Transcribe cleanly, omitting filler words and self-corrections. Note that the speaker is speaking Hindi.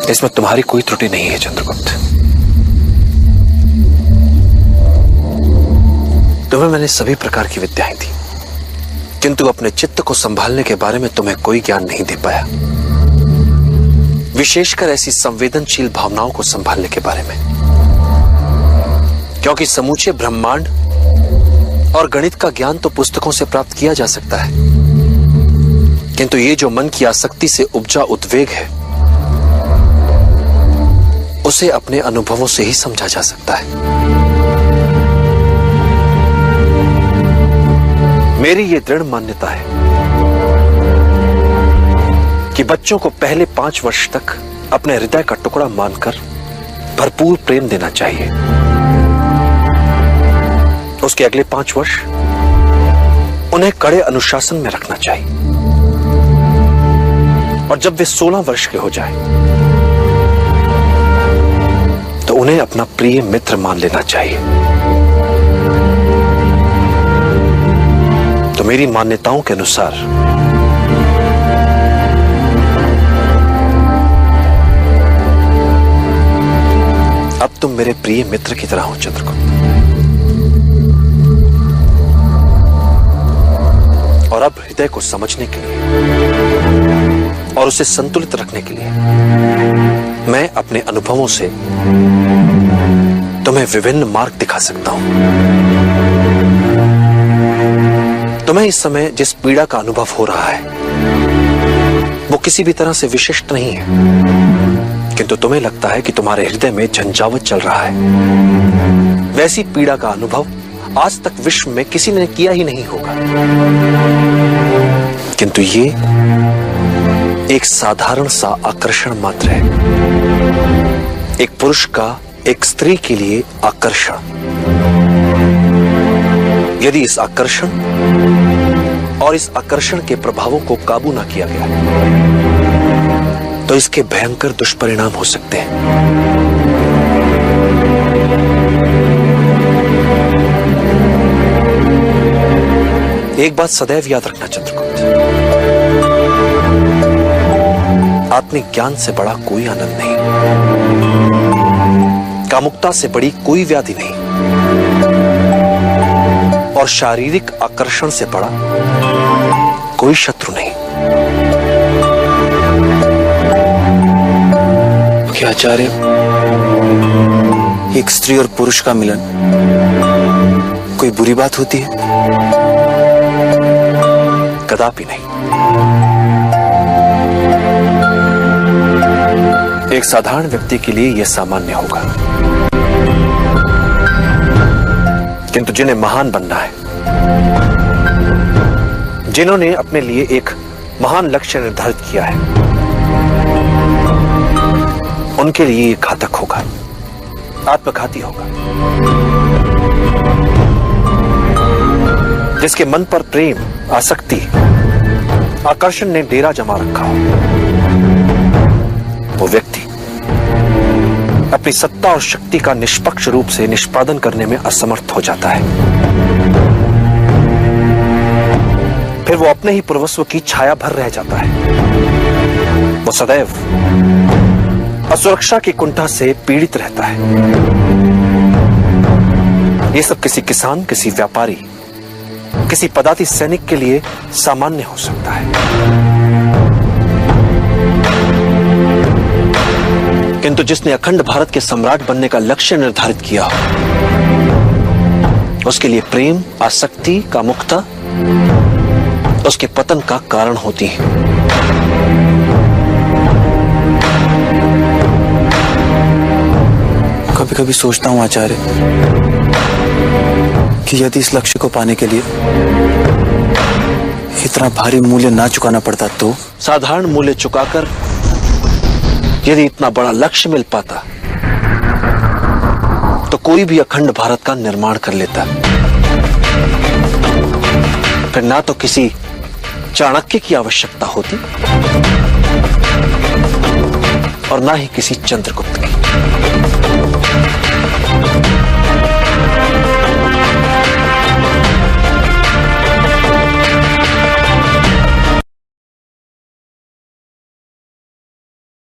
इसमें तुम्हारी कोई त्रुटि नहीं है चंद्रगुप्त। तुम्हें मैंने सभी प्रकार की विद्याएं दी, किंतु अपने चित्त को संभालने के बारे में तुम्हें कोई ज्ञान नहीं दे पाया, विशेषकर ऐसी संवेदनशील भावनाओं को संभालने के बारे में। क्योंकि समूचे ब्रह्मांड और गणित का ज्ञान तो पुस्तकों से प्राप्त किया जा सकता है, किंतु ये जो मन की आसक्ति से उपजा उद्वेग है, उसे अपने अनुभवों से ही समझा जा सकता है। मेरी ये दृढ़ मान्यता है कि बच्चों को पहले 5 वर्ष तक अपने हृदय का टुकड़ा मानकर भरपूर प्रेम देना चाहिए। उसके अगले 5 वर्ष उन्हें कड़े अनुशासन में रखना चाहिए, और जब वे 16 वर्ष के हो जाएं, तो उन्हें अपना प्रिय मित्र मान लेना चाहिए। तो मेरी मान्यताओं के अनुसार अब तुम मेरे प्रिय मित्र की तरह हो चंद्रगुप्त, और अब हृदय को समझने के लिए और उसे संतुलित रखने के लिए मैं अपने अनुभवों से तुम्हें विभिन्न मार्ग दिखा सकता हूं। तुम्हें इस समय जिस पीड़ा का अनुभव हो रहा है वो किसी भी तरह से विशिष्ट नहीं है, किंतु तुम्हें लगता है कि तुम्हारे हृदय में झंझावत चल रहा है। वैसी पीड़ा का अनुभव आज तक विश्व में किसी ने किया ही नहीं होगा, किंतु ये एक साधारण सा आकर्षण मात्र है, एक पुरुष का एक स्त्री के लिए आकर्षण। यदि इस आकर्षण और इस आकर्षण के प्रभावों को काबू ना किया गया तो इसके भयंकर दुष्परिणाम हो सकते हैं। एक बात सदैव याद रखना चंद्रगुप्त, आत्मिक ज्ञान से बड़ा कोई आनंद नहीं, कामुकता से बड़ी कोई व्याधि नहीं, और शारीरिक आकर्षण से बड़ा कोई शत्रु नहीं। क्या आचार्य, एक स्त्री और पुरुष का मिलन कोई बुरी बात होती है? कदापि नहीं। एक साधारण व्यक्ति के लिए यह सामान्य होगा, किंतु जिन्हें महान बनना है, जिन्होंने अपने लिए एक महान लक्ष्य निर्धारित किया है, उनके लिए ये घातक होगा, आत्मघाती होगा। जिसके मन पर प्रेम, आसक्ति, आकर्षण ने डेरा जमा रखा हो, वो व्यक्ति अपनी सत्ता और शक्ति का निष्पक्ष रूप से निष्पादन करने में असमर्थ हो जाता है। फिर वो अपने ही पूर्वस्व की छाया भर रह जाता है। वो सदैव असुरक्षा की कुंठा से पीड़ित रहता है। ये सब किसी किसान, किसी व्यापारी, किसी पदाति सैनिक के लिए सामान्य हो सकता है, किंतु जिसने अखंड भारत के सम्राट बनने का लक्ष्य निर्धारित किया हो, उसके लिए प्रेम, आसक्ति, कामुकता उसके पतन का कारण होती है। कभी कभी सोचता हूं आचार्य कि यदि इस लक्ष्य को पाने के लिए इतना भारी मूल्य ना चुकाना पड़ता तो। साधारण मूल्य चुकाकर यदि इतना बड़ा लक्ष्य मिल पाता तो कोई भी अखंड भारत का निर्माण कर लेता। फिर ना तो किसी चाणक्य की आवश्यकता होती और ना ही किसी चंद्रगुप्त की।